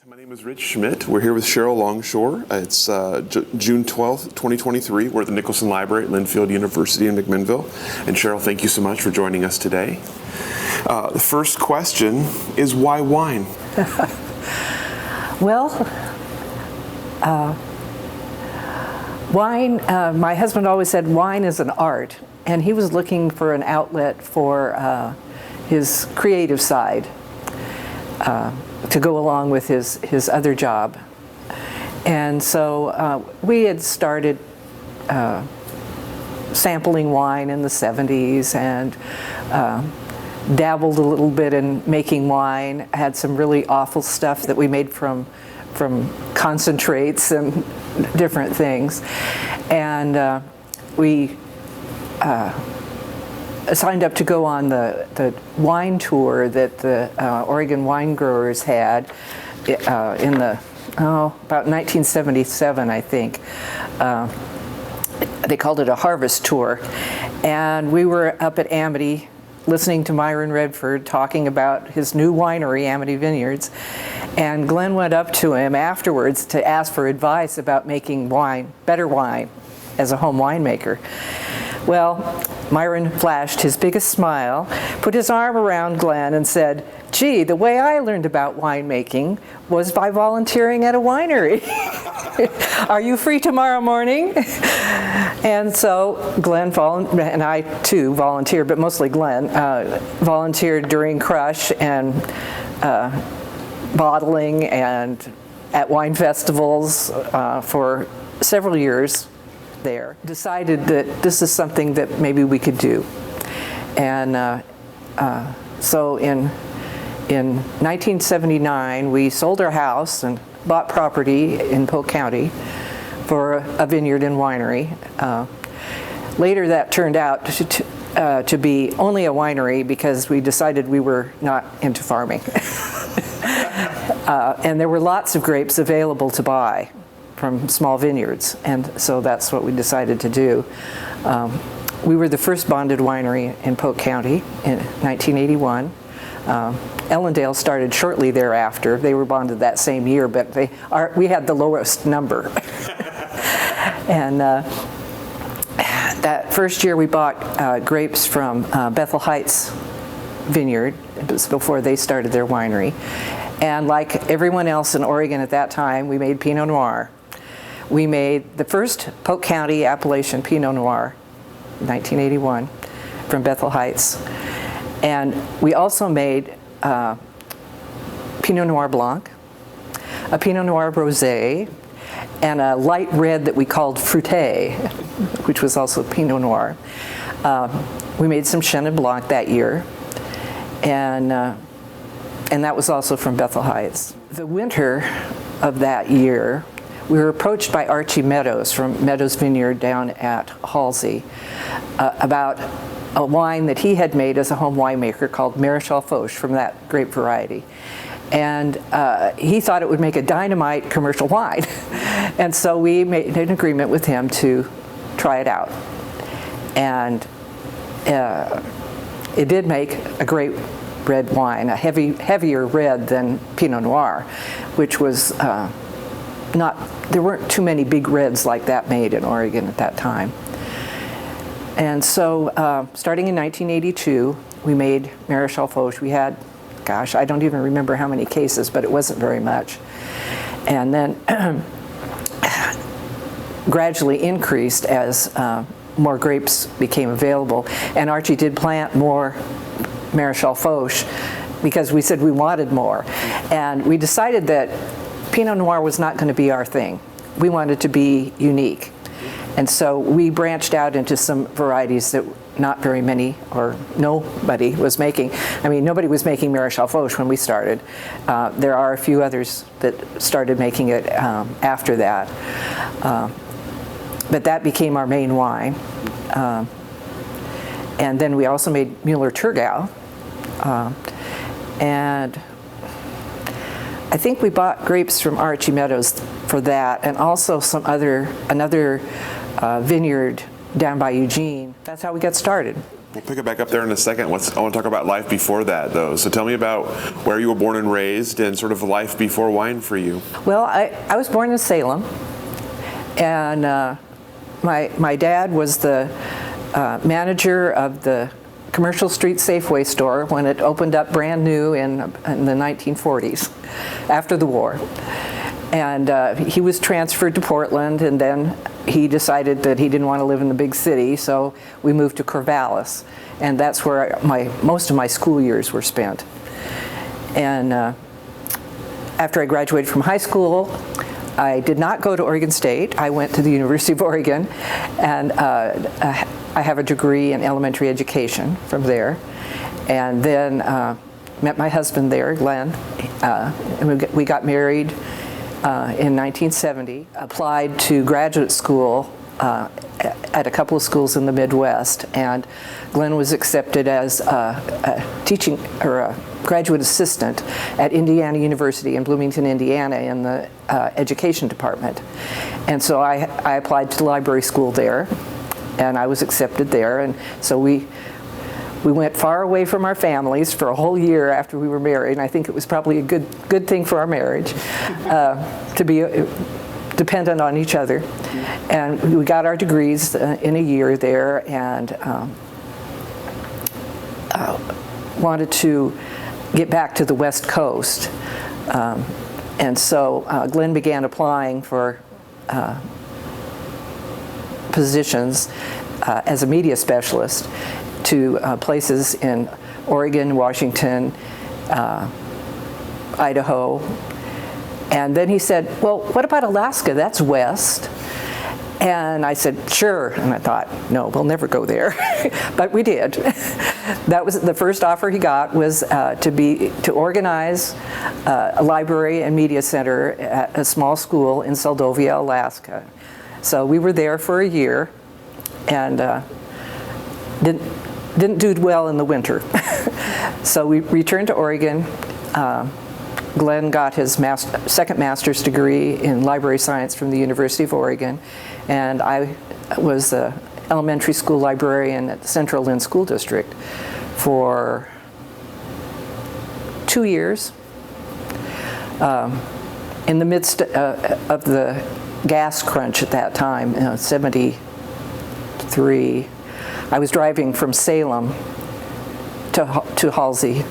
My name is Rich Schmidt. We're here with Cheryl Longshore. It's June 12th, 2023. We're at the Nicholson Library at Linfield University in McMinnville. And Cheryl, thank you so much for joining us today. The first question is, why wine? Well, wine, my husband always said wine is an art, and he was looking for an outlet for his creative side to go along with his other job. And so we had started sampling wine in the 70s and dabbled a little bit in making wine, had some really awful stuff that we made from concentrates and different things. And we signed up to go on the wine tour that the Oregon wine growers had in about 1977, I think. They called it a harvest tour. And we were up at Amity listening to Myron Redford talking about his new winery, Amity Vineyards. And Glen went up to him afterwards to ask for advice about making wine, better wine, as a home winemaker. Well, Myron flashed his biggest smile, put his arm around Glen and said, "Gee, the way I learned about winemaking was by volunteering at a winery. Are you free tomorrow morning?" And so Glen, and I too volunteered, but mostly Glen, volunteered during Crush and bottling and at wine festivals for several years there. Decided that this is something that maybe we could do. And so in 1979, we sold our house and bought property in Polk County for a vineyard and winery. Later that turned out to be only a winery because we decided we were not into farming. And there were lots of grapes available to buy from small vineyards, and so that's what we decided to do. We were the first bonded winery in Polk County in 1981. Ellendale started shortly thereafter. They were bonded that same year, but we had the lowest number. And that first year we bought grapes from Bethel Heights Vineyard. It was before they started their winery. And like everyone else in Oregon at that time, we made Pinot Noir. We made the first Polk County Appalachian Pinot Noir, 1981, from Bethel Heights. And we also made Pinot Noir Blanc, a Pinot Noir Rosé, and a light red that we called Fruité, which was also Pinot Noir. We made some Chenin Blanc that year, and that was also from Bethel Heights. The winter of that year, we were approached by Archie Meadows from Meadows Vineyard down at Halsey about a wine that he had made as a home winemaker called Maréchal Foch from that grape variety. And he thought it would make a dynamite commercial wine. And so we made an agreement with him to try it out. And it did make a great red wine, a heavier red than Pinot Noir, which was there weren't too many big reds like that made in Oregon at that time. And so starting in 1982, we made Maréchal Foch. We had, gosh, I don't even remember how many cases, but it wasn't very much. And then gradually increased as more grapes became available. And Archie did plant more Maréchal Foch because we said we wanted more. And we decided that Pinot Noir was not going to be our thing. We wanted to be unique. And so we branched out into some varieties that not very many or nobody was making. I mean, nobody was making Maréchal Foch when we started. There are a few others that started making it after that. But that became our main wine. And then we also made Müller-Thurgau. And I think we bought grapes from Archie Meadows for that, and also another vineyard down by Eugene. That's how we got started. We'll pick it back up there in a second. I want to talk about life before that, though. So tell me about where you were born and raised and sort of life before wine for you. Well, I was born in Salem, and my dad was the manager of the Commercial Street Safeway store when it opened up brand new in the 1940s, after the war. And he was transferred to Portland, and then he decided that he didn't want to live in the big city, so we moved to Corvallis, and that's where most of my school years were spent. And after I graduated from high school, I did not go to Oregon State. I went to the University of Oregon, and I have a degree in elementary education from there. And then met my husband there, Glen, and we got married in 1970, applied to graduate school at a couple of schools in the Midwest, and Glen was accepted as a teaching or a graduate assistant at Indiana University in Bloomington, Indiana, in the education department. And so I applied to library school there, and I was accepted there, and so we went far away from our families for a whole year after we were married, and I think it was probably a good thing for our marriage to be dependent on each other. And we got our degrees in a year there, and wanted to get back to the West Coast. And so Glenn began applying for positions as a media specialist to places in Oregon, Washington, Idaho. And then he said, well, what about Alaska? That's west. And I said, sure. And I thought, no, we'll never go there. But we did. That was the first offer he got, was to organize a library and media center at a small school in Seldovia, Alaska. So we were there for a year, and didn't do well in the winter. So we returned to Oregon. Glenn got his second master's degree in library science from the University of Oregon, and I was the elementary school librarian at the Central Lynn School District for 2 years. In the midst of the gas crunch at that time, 73, I was driving from Salem to Halsey,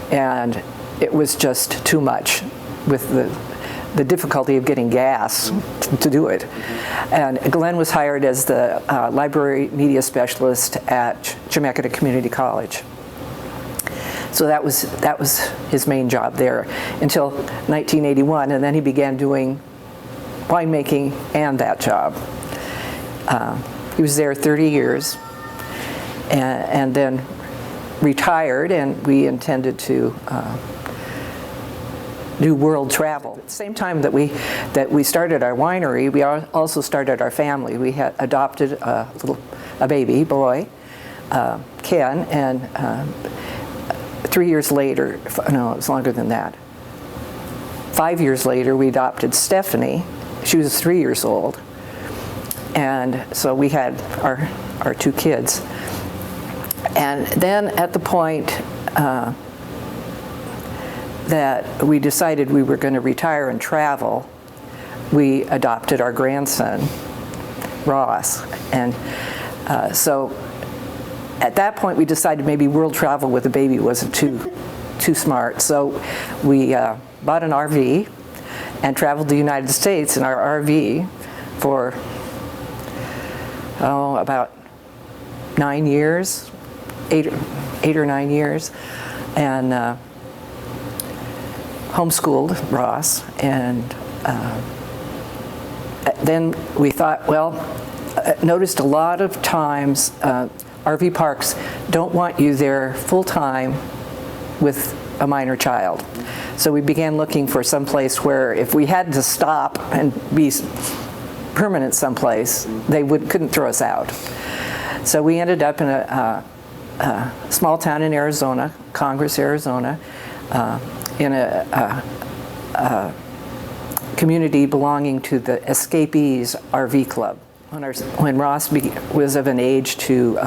and it was just too much with the difficulty of getting gas to do it. And Glenn was hired as the library media specialist at Chemeketa Community College. So that was his main job there until 1981, and then he began doing winemaking and that job. He was there 30 years, and then retired, and we intended to do world travel. At the same time that we started our winery, we also started our family. We had adopted a baby boy, Ken, and 3 years later, no, it was longer than that. 5 years later, we adopted Stephanie. She was 3 years old, and so we had our 2 kids. And then at the point that we decided we were going to retire and travel, we adopted our grandson, Ross. And so at that point we decided maybe world travel with a baby wasn't too smart. So we bought an RV and traveled the United States in our RV for about 9 years, 8 or 9 years, and homeschooled Ross. And then we thought, well, noticed a lot of times RV parks don't want you there full-time with a minor child. So we began looking for some place where if we had to stop and be permanent someplace, they couldn't throw us out. So we ended up in a small town in Arizona, Congress, Arizona, in a community belonging to the Escapees RV Club. When Ross was of an age to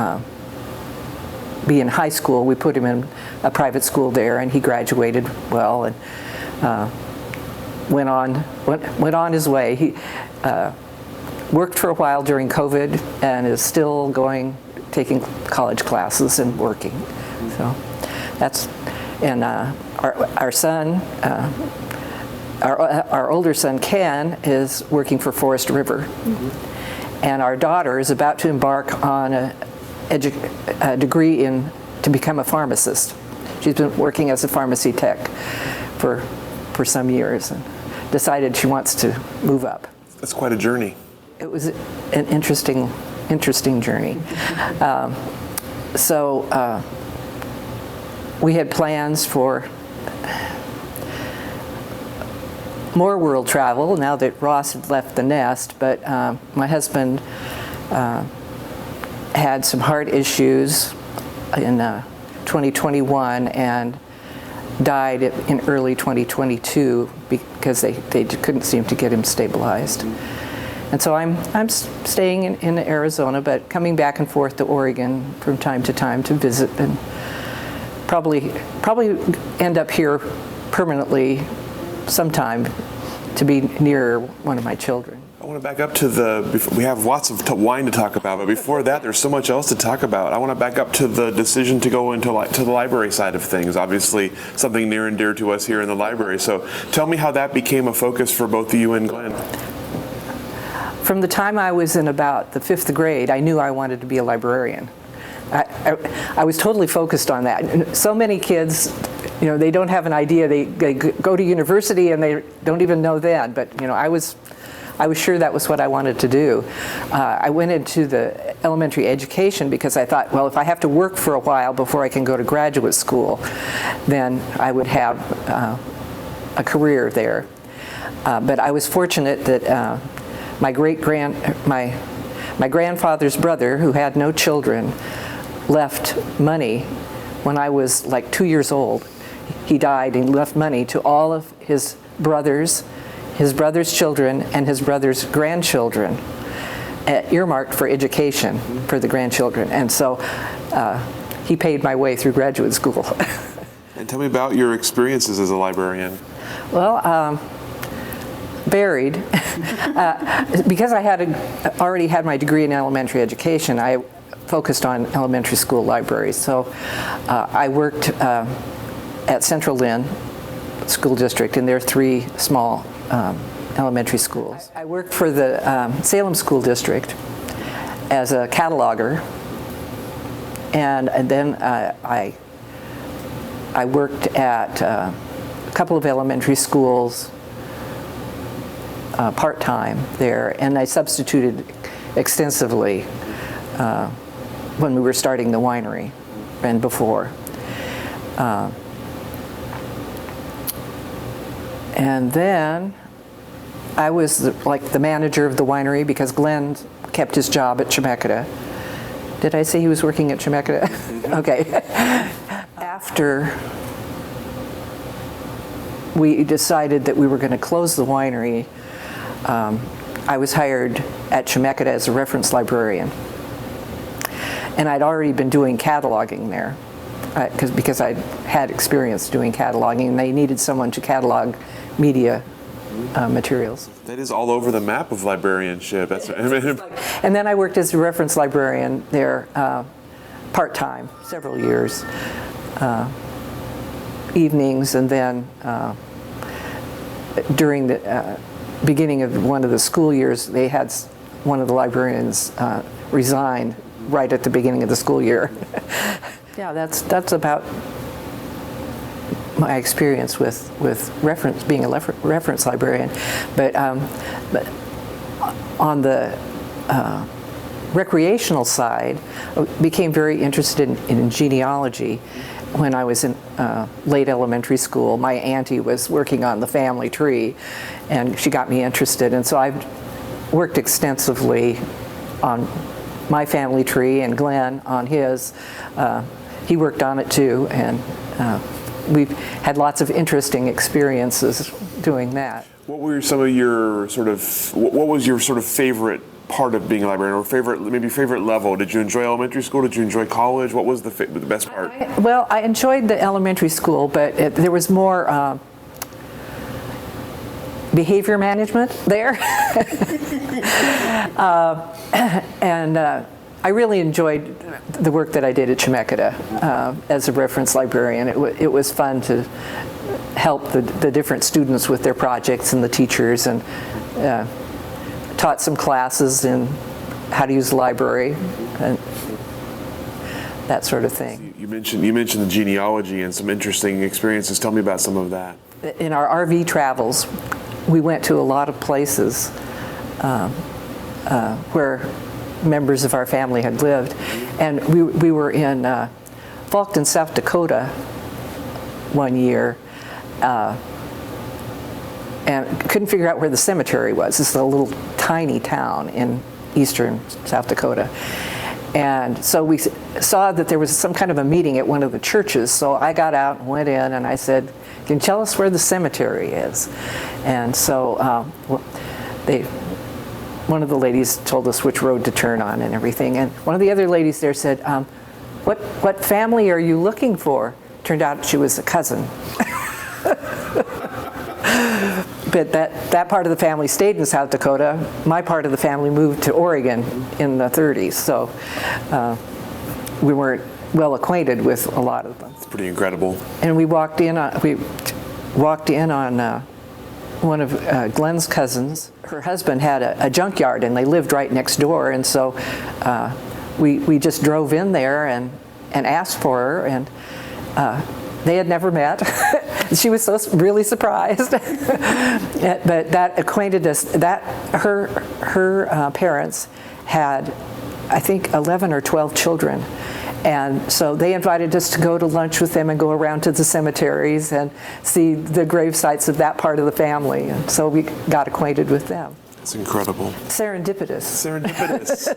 be in high school. We put him in a private school there, and he graduated well and went on his way. He worked for a while during COVID and is still taking college classes and working. So that's, and our son, our older son Ken is working for Forest River, and our daughter is about to embark on a degree to become a pharmacist. She's been working as a pharmacy tech for some years and decided she wants to move up. That's quite a journey. It was an interesting journey. So we had plans for more world travel now that Ross had left the nest, but my husband had some heart issues in 2021 and died in early 2022 because they couldn't seem to get him stabilized. And so I'm staying in Arizona, but coming back and forth to Oregon from time to time to visit, and probably end up here permanently sometime to be near one of my children. I want to back up to we have lots of wine to talk about, but before that, there's so much else to talk about. I want to back up to the decision to go to the library side of things, obviously something near and dear to us here in the library. So tell me how that became a focus for both you and Glen. From the time I was in about the 5th grade, I knew I wanted to be a librarian. I was totally focused on that. So many kids, they don't have an idea. They go to university and they don't even know then. But I was sure that was what I wanted to do. I went into the elementary education because I thought, well, if I have to work for a while before I can go to graduate school, then I would have a career there. But I was fortunate that my grandfather's brother, who had no children, left money when I was like 2 years old. He died and left money to all of his brother's children, and his brother's grandchildren, earmarked for education for the grandchildren. And so he paid my way through graduate school. And tell me about your experiences as a librarian. Well, varied. Because I already had my degree in elementary education, I focused on elementary school libraries. So I worked at Central Lynn School District, and there are 3 small elementary schools. I worked for the Salem School District as a cataloger, and then I worked at a couple of elementary schools part-time there, and I substituted extensively when we were starting the winery and before. And then I was the manager of the winery because Glen kept his job at Chemeketa. Did I say he was working at Chemeketa? Okay. After we decided that we were going to close the winery, I was hired at Chemeketa as a reference librarian. And I'd already been doing cataloging there because I had experience doing cataloging, and they needed someone to catalog media materials. That is all over the map of librarianship. And then I worked as a reference librarian there part-time, several years, evenings, and then during the beginning of one of the school years, they had one of the librarians resign right at the beginning of the school year. Yeah, that's about my experience with being a reference librarian. But on the recreational side, I became very interested in genealogy when I was in late elementary school. My auntie was working on the family tree, and she got me interested. And so I've worked extensively on my family tree, and Glen on his. He worked on it too, and we've had lots of interesting experiences doing that. What were some of your what was your sort of favorite part of being a librarian, or favorite level? Did you enjoy elementary school? Did you enjoy college? What was the best part? Well, I enjoyed the elementary school, but there was more behavior management there. And I really enjoyed the work that I did at Chemeketa as a reference librarian. It was fun to help the different students with their projects and the teachers, and taught some classes in how to use the library and that sort of thing. You mentioned the genealogy and some interesting experiences. Tell me about some of that. In our RV travels, we went to a lot of places where members of our family had lived, and we were in Faulkton, South Dakota one year, and couldn't figure out where the cemetery was. This is a little tiny town in eastern South Dakota. And so we saw that there was some kind of a meeting at one of the churches, so I got out and went in and I said, "Can you tell us where the cemetery is?" And so one of the ladies told us which road to turn on and everything, and one of the other ladies there said, what family are you looking for?" Turned out she was a cousin. But that part of the family stayed in South Dakota. My part of the family moved to Oregon in the 30s, so we weren't well acquainted with a lot of them. It's pretty incredible. And we walked in on one of Glen's cousins. Her husband had a junkyard, and they lived right next door, and so we just drove in there and asked for her, and they had never met. She was really surprised. But that acquainted us. That her parents had, I think, 11 or 12 children. And so they invited us to go to lunch with them and go around to the cemeteries and see the grave sites of that part of the family. And so we got acquainted with them. It's incredible. Serendipitous.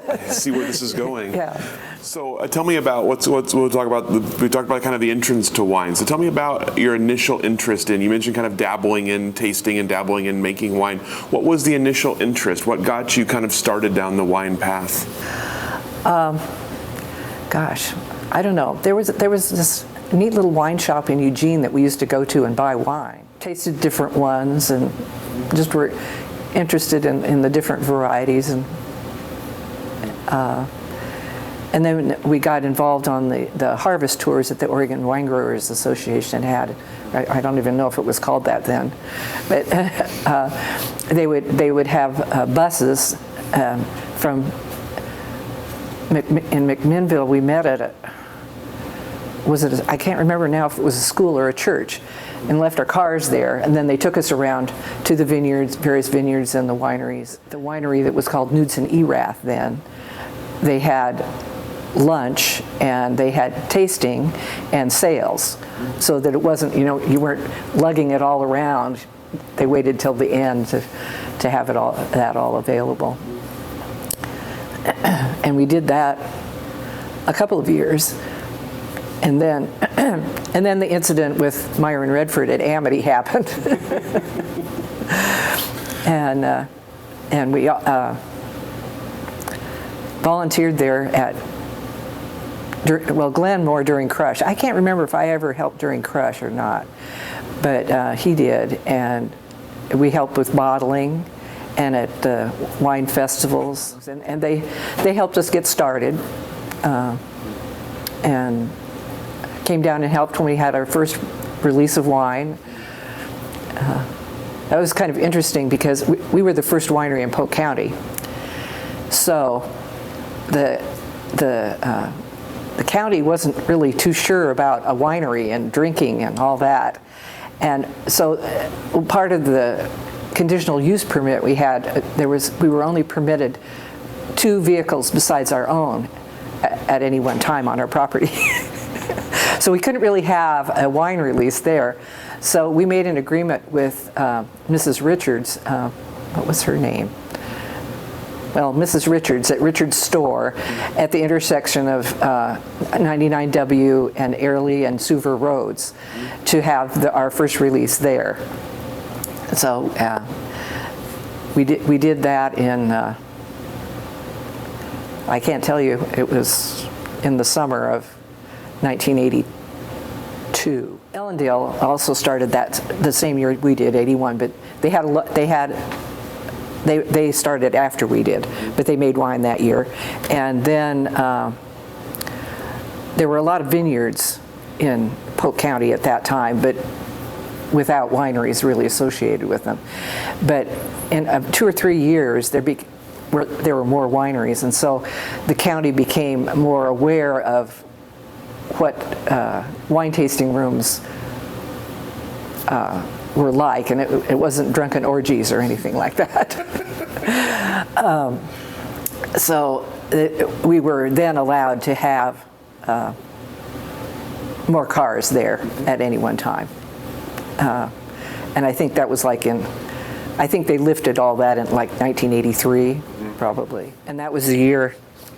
I see where this is going. Yeah. So tell me about we talked about kind of the entrance to wine. So tell me about your initial interest in, you mentioned kind of dabbling in tasting and dabbling in making wine. What was the initial interest? What got you kind of started down the wine path? Gosh, I don't know. There was this neat little wine shop in Eugene that we used to go to and buy wine. Tasted different ones and just were interested in the different varieties, and then we got involved on the harvest tours that the Oregon Wine Growers Association had. I don't even know if it was called that then, but they would have buses from in McMinnville. We met at I can't remember now if it was a school or a church, and left our cars there, and then they took us around to the vineyards, various vineyards and the wineries. The winery that was called Knudsen Erath then, they had lunch and they had tasting and sales, so that it wasn't, you weren't lugging it all around. They waited till the end to have that all available. And we did that a couple of years. And then the incident with Myron Redford at Amity happened. and we volunteered there Glen more during Crush. I can't remember if I ever helped during Crush or not, but he did. And we helped with bottling and at the wine festivals. And they helped us get started. And came down and helped when we had our first release of wine. That was kind of interesting because we were the first winery in Polk County. So the county wasn't really too sure about a winery and drinking and all that. And so part of the conditional use permit we had, we were only permitted 2 vehicles besides our own at any one time on our property. So we couldn't really have a wine release there. So we made an agreement with Mrs. Richards. What was her name? Well, Mrs. Richards at Richards' store at the intersection of 99W and Airlie and Suver Roads to have our first release there. So we did that in I can't tell you, it was in the summer of 1982. Ellendale also started that the same year we did, 81, but they started after we did, but they made wine that year. And then there were a lot of vineyards in Polk County at that time, but without wineries really associated with them. But in 2 or 3 years, there were more wineries, and so the county became more aware of what wine tasting rooms were like, and it wasn't drunken orgies or anything like that. We were then allowed to have more cars there at any one time. And I think that was like I think they lifted all that in like 1983, probably. And that was the year,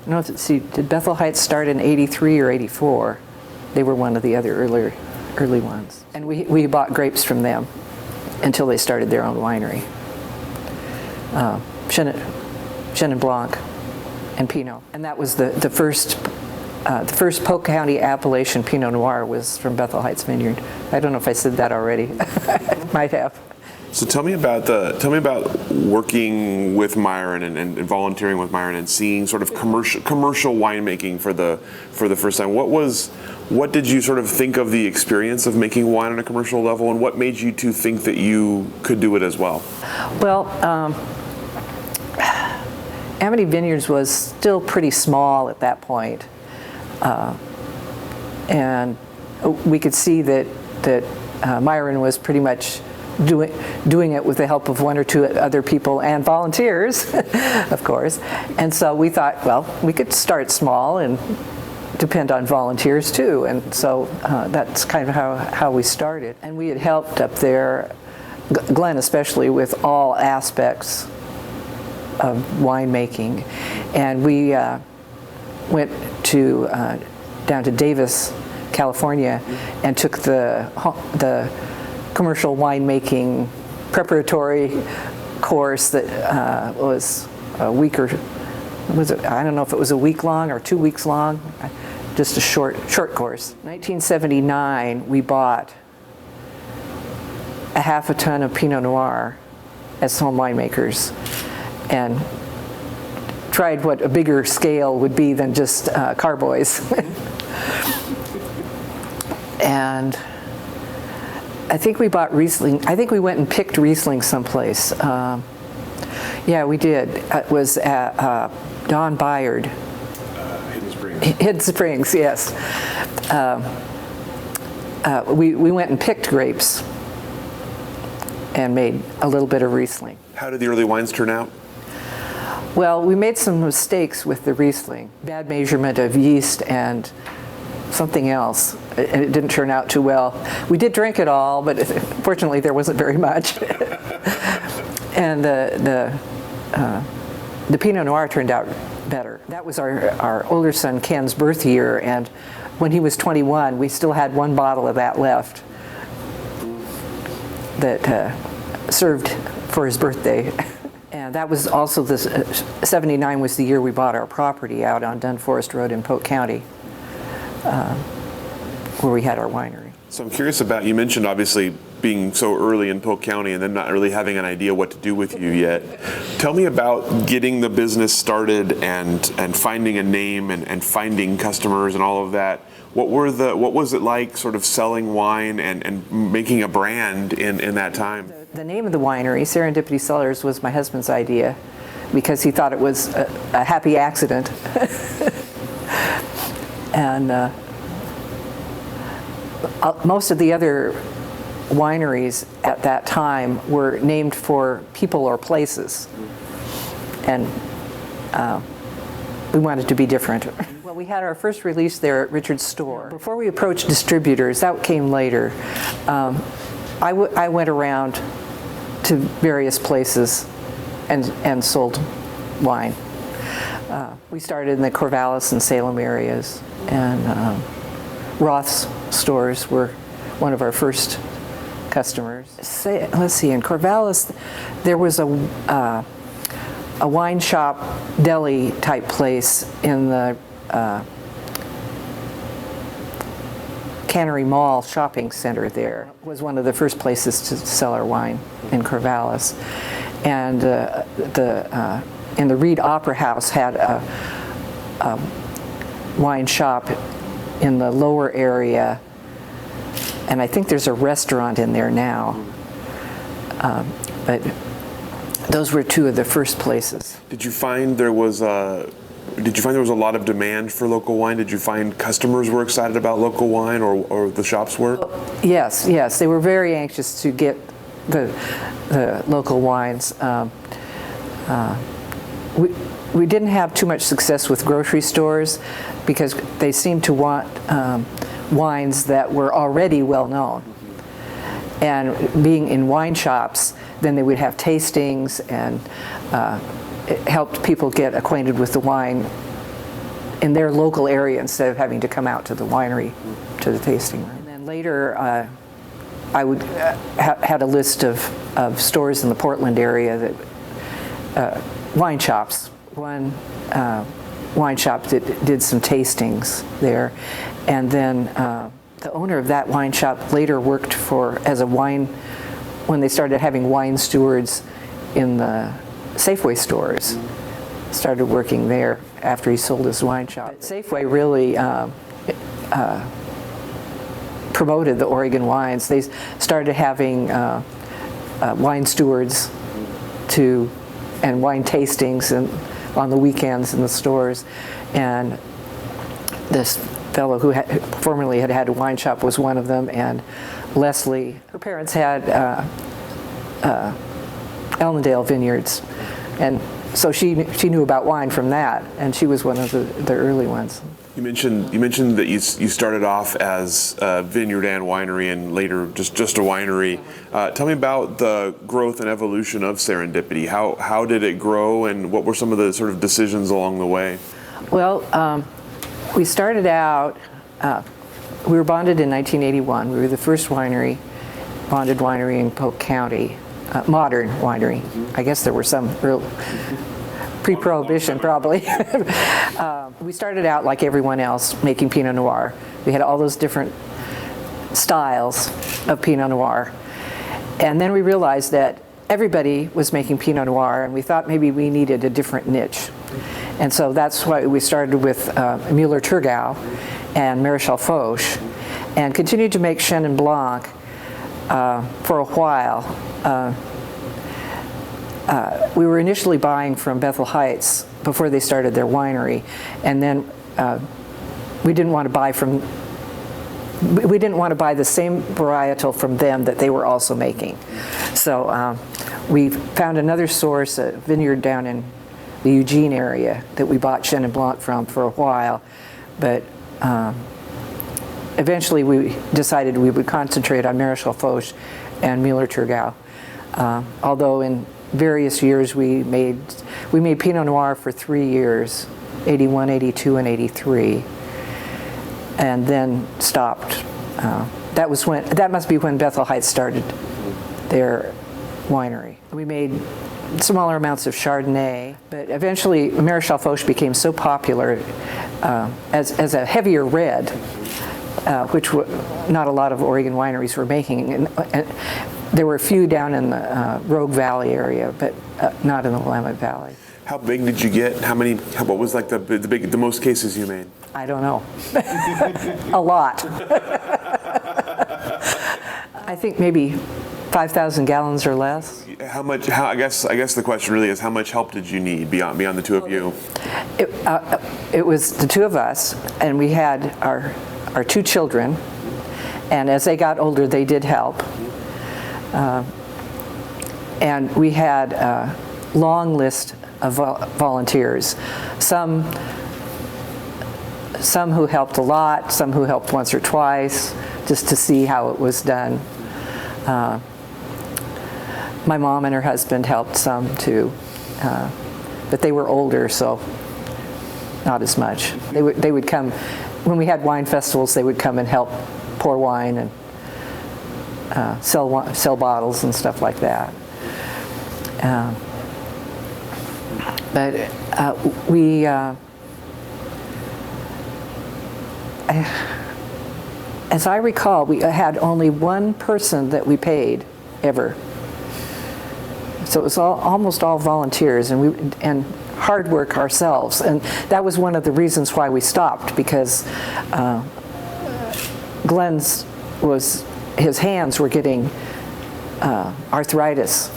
let's see, did Bethel Heights start in 83 or 84? They were one of the other early ones. And we bought grapes from them until they started their own winery. Chenin Blanc and Pinot. And that was the first Polk County appellation Pinot Noir was from Bethel Heights Vineyard. I don't know if I said that already. Might have. So tell me about working with Myron and volunteering with Myron and seeing sort of commercial winemaking for the first time. What did you sort of think of the experience of making wine on a commercial level, and what made you two think that you could do it as well? Well, Amity Vineyards was still pretty small at that point. And we could see that Myron was pretty much doing it with the help of 1 or 2 other people and volunteers, of course. And so we thought, well, we could start small and depend on volunteers too. And so that's kind of how we started. And we had helped up there, Glen especially, with all aspects of winemaking. And we went down to Davis, California, and took the commercial winemaking preparatory course that was a week or I don't know if it was a week long or 2 weeks long, just a short course. 1979, we bought a half a ton of Pinot Noir as home winemakers, and tried what a bigger scale would be than just carboys. And I think we bought Riesling. I think we went and picked Riesling someplace. Yeah, we did. It was at Don Byard. Hidden Springs. Hidden Springs, yes. We went and picked grapes and made a little bit of Riesling. How did the early wines turn out? Well, we made some mistakes with the Riesling. Bad measurement of yeast and something else, and it didn't turn out too well. We did drink it all, but fortunately there wasn't very much. And the Pinot Noir turned out better. That was our older son Ken's birth year, and when he was 21, we still had 1 bottle of that left that served for his birthday. And that was also 79 was the year we bought our property out on Dunforest Road in Polk County, where we had our winery. So I'm curious about, you mentioned obviously being so early in Polk County and then not really having an idea what to do with you yet. Tell me about getting the business started and finding a name and finding customers and all of that. What was it like sort of selling wine and making a brand in that time? The name of the winery, Serendipity Cellars, was my husband's idea because he thought it was a happy accident. And most of the other wineries at that time were named for people or places. And we wanted to be different. Well, we had our first release there at Richard's store. Before we approached distributors, that came later. I went around to various places and sold wine. We started in the Corvallis and Salem areas, and Roth's stores were one of our first customers. Let's see, in Corvallis, there was a a wine shop deli type place in the Cannery Mall shopping center there. It was one of the first places to sell our wine in Corvallis. And in the Reed Opera House had a wine shop in the lower area, and I think there's a restaurant in there now. But those were two of the first places. Did you find there was a lot of demand for local wine? Did you find customers were excited about local wine, or the shops were? Yes, they were very anxious to get the local wines. We didn't have too much success with grocery stores because they seemed to want wines that were already well known. And being in wine shops, then they would have tastings, and it helped people get acquainted with the wine in their local area instead of having to come out to the winery, to the tasting room. And then later, I would had a list of stores in the Portland area that wine shops. One wine shop did some tastings there, and then the owner of that wine shop later worked when they started having wine stewards in the Safeway stores. Started working there after he sold his wine shop. Safeway really promoted the Oregon wines. They started having wine stewards and wine tastings on the weekends in the stores. And this fellow who formerly had a wine shop was one of them, and Leslie, her parents had Amity Vineyards, and so she knew about wine from that, and she was one of the early ones. You mentioned that you started off as a vineyard and winery, and later just a winery. Tell me about the growth and evolution of Serendipity. How did it grow, and what were some of the sort of decisions along the way? Well, we started out. We were bonded in 1981. We were the first bonded winery in Polk County, modern winery. I guess there were some real pre-prohibition probably. We started out like everyone else making Pinot Noir. We had all those different styles of Pinot Noir. And then we realized that everybody was making Pinot Noir, and we thought maybe we needed a different niche. And so that's why we started with Müller-Thurgau and Maréchal Foch, and continued to make Chenin Blanc for a while. We were initially buying from Bethel Heights before they started their winery, and then we didn't want to buy the same varietal from them that they were also making. So we found another source, a vineyard down in the Eugene area, that we bought Chenin Blanc from for a while, but eventually we decided we would concentrate on Maréchal Foch and Müller-Thurgau. Although in various years we made Pinot Noir for 3 years, 81, 82, and 83, and then stopped. That must be when Bethel Heights started their winery. We made smaller amounts of Chardonnay, but eventually Maréchal Foch became so popular as a heavier red, which not a lot of Oregon wineries were making. And there were a few down in the Rogue Valley area, but not in the Willamette Valley. How big did you get? What was like the most cases you made? I don't know. A lot. I think maybe 5,000 gallons or less. I guess the question really is, how much help did you need beyond the two of you? It was the two of us, and we had our two children, and as they got older, they did help. And we had a long list of volunteers. Some who helped a lot, some who helped once or twice, just to see how it was done. My mom and her husband helped some too, but they were older, so not as much. They would come when we had wine festivals. They would come and help pour wine and sell bottles and stuff like that. But as I recall, we had only one person that we paid ever. So it was almost all volunteers, and hard work ourselves. And that was one of the reasons why we stopped, because Glen's his hands were getting arthritis,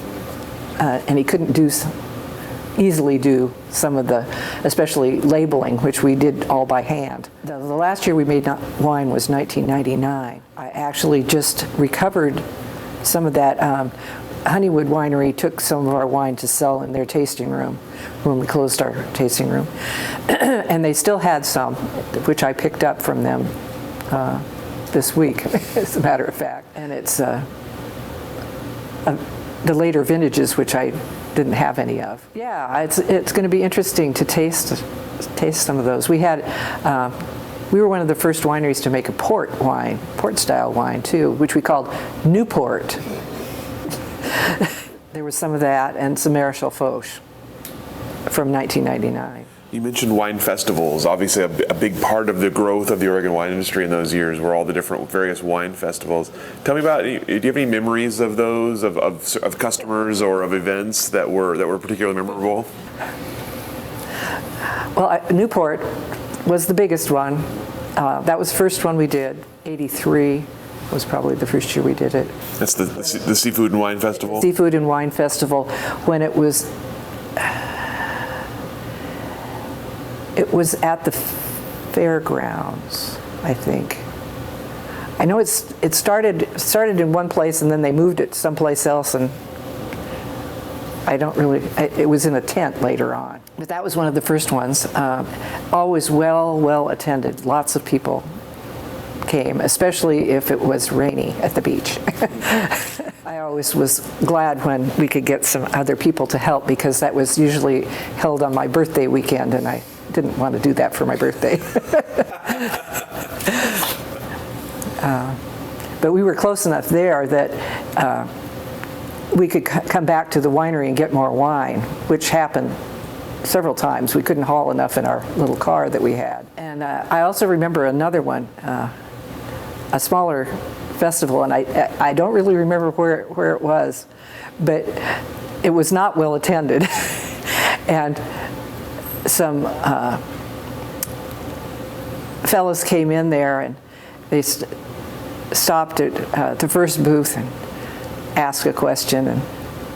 and he couldn't easily do some of the, especially labeling, which we did all by hand. The last year we made wine was 1999. I actually just recovered some of that. Honeywood Winery took some of our wine to sell in their tasting room when we closed our tasting room. And they still had some, which I picked up from them this week, as a matter of fact. And it's the later vintages, which I didn't have any of. Yeah, it's going to be interesting to taste some of those. We were one of the first wineries to make a port style wine too, which we called Newport. There was some of that and some Maréchal Foch from 1999. You mentioned wine festivals. Obviously, a big part of the growth of the Oregon wine industry in those years were all the different various wine festivals. Tell me about. Do you have any memories of those, of customers or of events that were particularly memorable? Well, Newport was the biggest one. That was the first one we did. '83 was probably the first year we did it. That's the Seafood and Wine Festival. Seafood and Wine Festival, when it was. It was at the fairgrounds, I think. I know it started in one place and then they moved it someplace else, and it was in a tent later on. But that was one of the first ones. Always well attended. Lots of people came, especially if it was rainy at the beach. I always was glad when we could get some other people to help, because that was usually held on my birthday weekend, and I didn't want to do that for my birthday. But we were close enough there that we could come back to the winery and get more wine, which happened several times. We couldn't haul enough in our little car that we had. And I also remember another one, a smaller festival, and I don't really remember where it was, but it was not well attended. And some fellows came in there, and they stopped at the first booth and asked a question and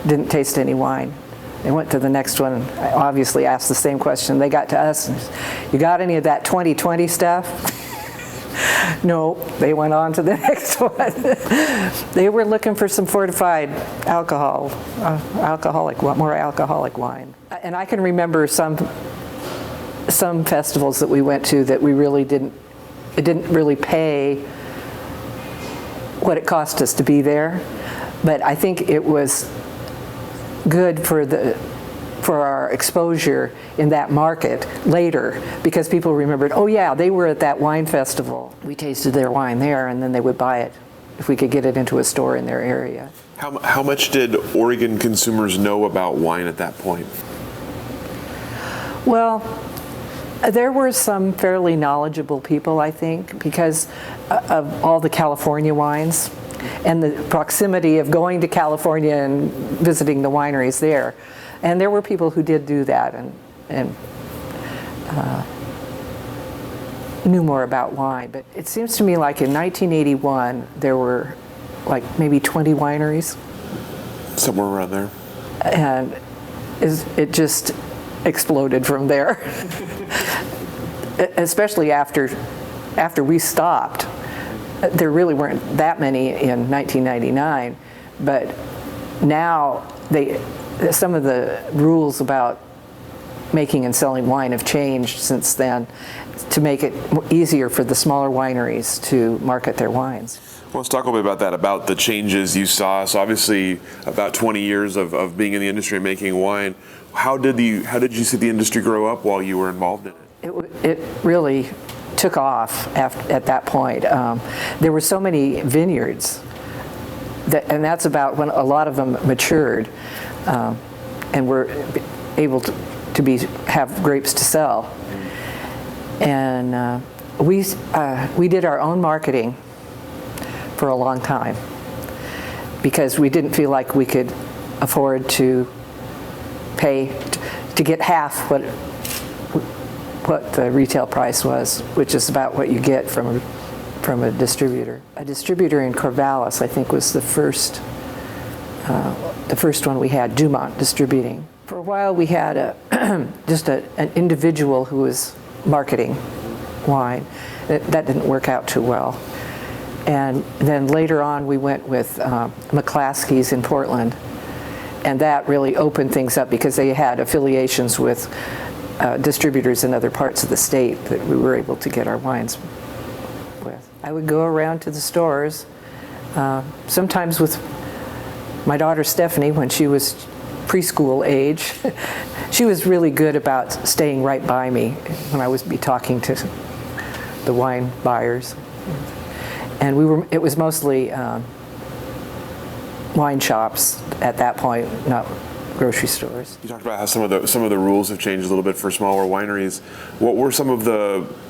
didn't taste any wine. They went to the next one and obviously asked the same question. They got to us and, "You got any of that 2020 stuff?" No, they went on to the next one. They were looking for some fortified alcohol, more alcoholic wine. And I can remember some festivals that we went to that it didn't really pay what it cost us to be there, but I think it was good for our exposure in that market later, because people remembered, oh yeah, they were at that wine festival. We tasted their wine there, and then they would buy it if we could get it into a store in their area. How much did Oregon consumers know about wine at that point? Well, there were some fairly knowledgeable people, I think, because of all the California wines and the proximity of going to California and visiting the wineries there. And there were people who did do that and knew more about wine. But it seems to me like in 1981, there were like maybe 20 wineries. Somewhere around there. And it just exploded from there. Especially after we stopped. There really weren't that many in 1999, but now some of the rules about making and selling wine have changed since then to make it easier for the smaller wineries to market their wines. Well, let's talk a little bit about that, about the changes you saw. So obviously about 20 years of being in the industry and making wine. How did you see the industry grow up while you were involved in it? It really took off at that point. There were so many vineyards, and that's about when a lot of them matured and were able to have grapes to sell. And we did our own marketing for a long time because we didn't feel like we could afford to pay to get half what the retail price was, which is about what you get from a distributor. A distributor in Corvallis, I think, was the first one we had, Dumont Distributing. For a while, we had just an individual who was marketing wine. That didn't work out too well. And then later on, we went with McClaskey's in Portland, and that really opened things up because they had affiliations with distributors in other parts of the state that we were able to get our wines with. I would go around to the stores, sometimes with my daughter Stephanie when she was preschool age. She was really good about staying right by me when I would be talking to the wine buyers. And it was mostly wine shops at that point, not grocery stores. You talked about how some of the rules have changed a little bit for smaller wineries. What were some of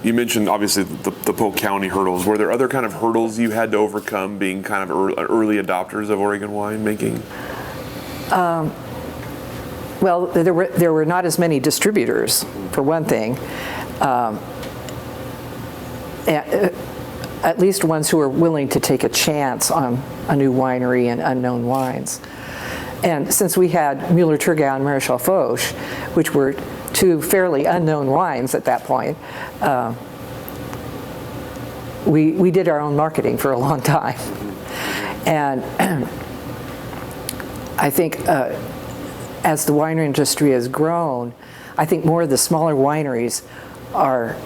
you mentioned obviously the Polk County hurdles. Were there other kind of hurdles you had to overcome being kind of early adopters of Oregon winemaking? Well, there were not as many distributors, for one thing. At least ones who were willing to take a chance on a new winery and unknown wines. And since we had Mueller-Thurgau and Maréchal Foch, which were two fairly unknown wines at that point, we did our own marketing for a long time. And I think as the wine industry has grown, I think more of the smaller wineries are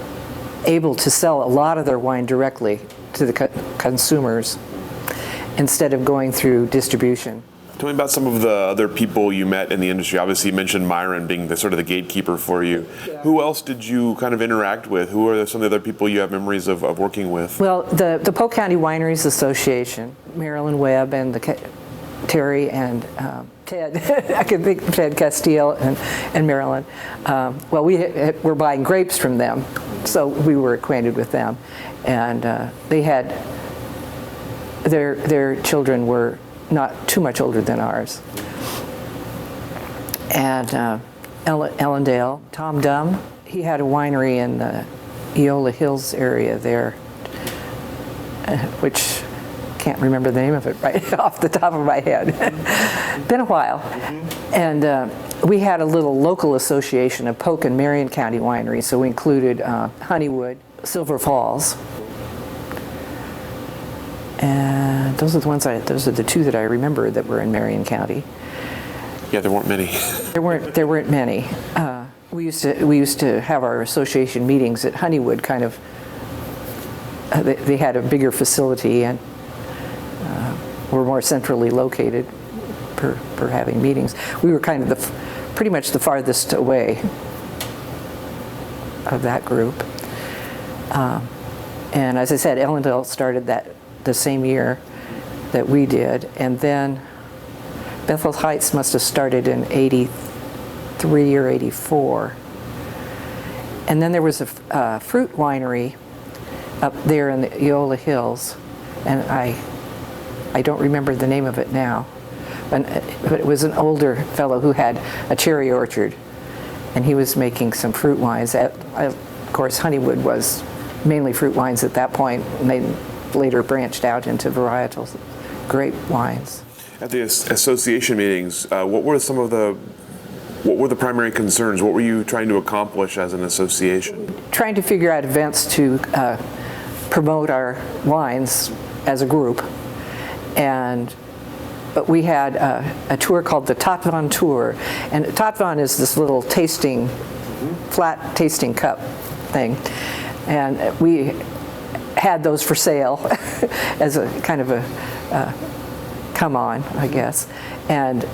able to sell a lot of their wine directly to the consumers instead of going through distribution. Tell me about some of the other people you met in the industry. Obviously, you mentioned Myron being the sort of the gatekeeper for you. Yeah. Who else did you kind of interact with? Who are some of the other people you have memories of working with? Well, the Polk County Wineries Association, Marilyn Webb and Terry and Ted. I can think of Ted Castile and Marilyn. Well, we were buying grapes from them, so we were acquainted with them. And they had, their children were not too much older than ours. And Ellendale, Tom Dunn, he had a winery in the Eola Hills area there, which can't remember the name of it right off the top of my head. Been a while. And we had a little local association of Polk and Marion County wineries, so we included Honeywood, Silver Falls, and those are the two that I remember that were in Marion County. Yeah, there weren't many. There weren't many. We used to have our association meetings at Honeywood. Kind of, they had a bigger facility and were more centrally located for having meetings. We were kind of pretty much the farthest away of that group. And as I said, Ellendale started that the same year that we did, and then Bethel Heights must have started in '83 or '84. And then there was a fruit winery up there in the Eola Hills, and I don't remember the name of it now, but it was an older fellow who had a cherry orchard, and he was making some fruit wines. Of course, Honeywood was mainly fruit wines at that point, and they later branched out into varietal grape wines. At the association meetings, what were the primary concerns? What were you trying to accomplish as an association? Trying to figure out events to promote our wines as a group. But we had a tour called the Tatvan Tour, and Tatvan is this little flat tasting cup thing, and we had those for sale as a kind of a come on, I guess, and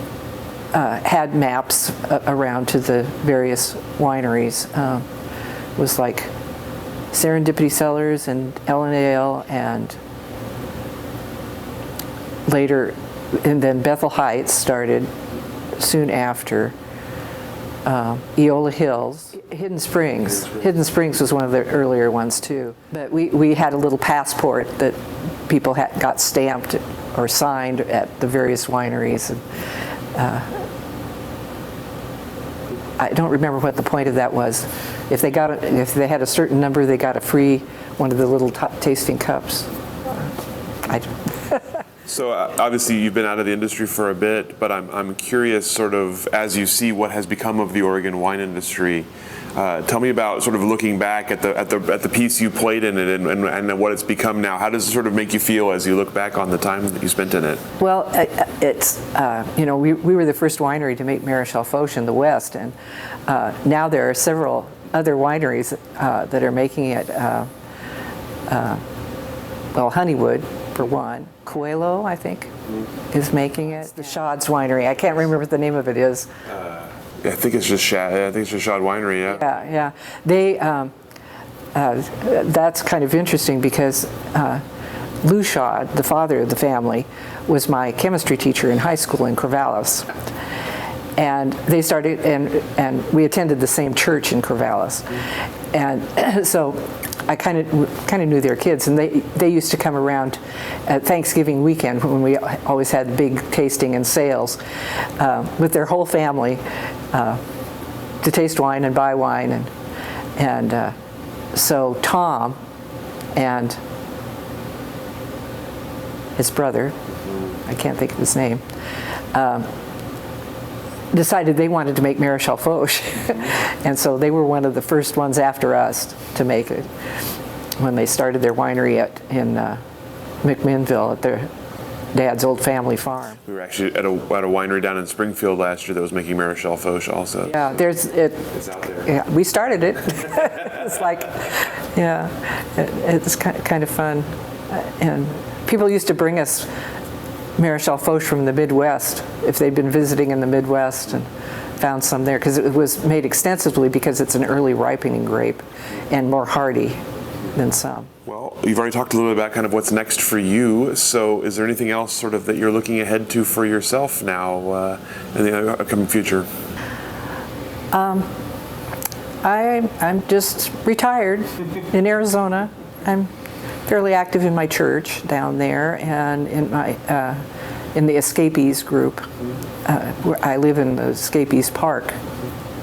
had maps around to the various wineries. It was like Serendipity Cellars and Ellendale, and later, and then Bethel Heights started soon after. Eola Hills, Hidden Springs. Hidden Springs was one of the earlier ones too. But we had a little passport that people got stamped or signed at the various wineries. And, I don't remember what the point of that was. If they had a certain number, they got a free one of the little tasting cups. So obviously you've been out of the industry for a bit, but I'm curious, sort of, as you see what has become of the Oregon wine industry. Tell me about sort of looking back at the piece you played in it and what it's become now. How does it sort of make you feel as you look back on the time that you spent in it? Well, it's we were the first winery to make Marichal Foch in the West, and now there are several other wineries that are making it. Well, Honeywood, for one. Coelho, I think, is making it. The Shad's Winery. I can't remember what the name of it is. I think it's just Shad. I think it's just Shad Winery. Yeah. Yeah. They. That's kind of interesting because Lou Shad, the father of the family, was my chemistry teacher in high school in Corvallis. And they started, and we attended the same church in Corvallis, and so I kind of knew their kids, and they used to come around at Thanksgiving weekend when we always had big tasting and sales with their whole family to taste wine and buy wine, and so Tom and his brother, I can't think of his name. Decided they wanted to make Marichal Foch, and so they were one of the first ones after us to make it when they started their winery in McMinnville at their dad's old family farm. We were actually at a winery down in Springfield last year that was making Marichal Foch also. Yeah, it's out there. Yeah, we started it. It's like, yeah, it's kind of fun, and people used to bring us Marichal Foch from the Midwest if they'd been visiting in the Midwest and found some there, because it was made extensively because it's an early ripening grape and more hardy than some. Well, you've already talked a little bit about kind of what's next for you, so is there anything else sort of that you're looking ahead to for yourself now in the upcoming future? I'm just retired in Arizona. I'm fairly active in my church down there and in the Escapees group. Where I live in the Escapees Park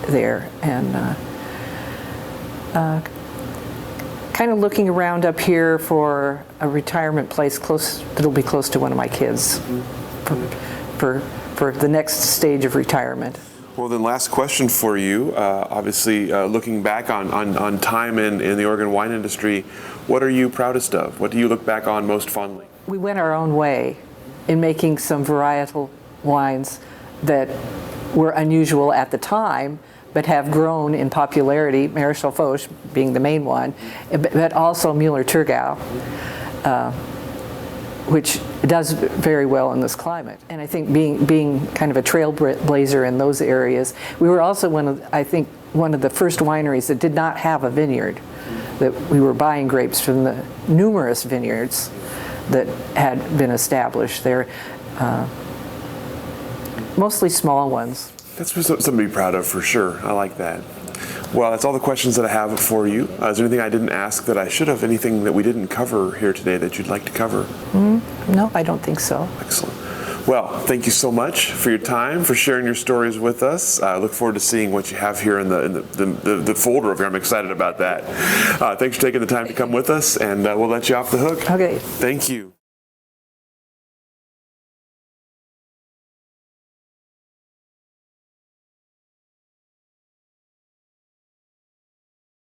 there, and kind of looking around up here for a retirement place that'll be close to one of my kids for the next stage of retirement. Well, then, last question for you. Obviously, looking back on time in the Oregon wine industry, what are you proudest of? What do you look back on most fondly? We went our own way in making some varietal wines that were unusual at the time, but have grown in popularity, Marichal Foch being the main one, but also Müller-Thurgau, which does very well in this climate. And I think being kind of a trailblazer in those areas, we were also one of the first wineries that did not have a vineyard, that we were buying grapes from the numerous vineyards that had been established there, mostly small ones. That's something to be proud of for sure. I like that. Well, that's all the questions that I have for you. Is there anything I didn't ask that I should have? Anything that we didn't cover here today that you'd like to cover? No, I don't think so. Excellent. Well, thank you so much for your time, for sharing your stories with us. I look forward to seeing what you have here in the folder over here. I'm excited about that. Thanks for taking the time to come with us, and we'll let you off the hook. Okay. Thank you.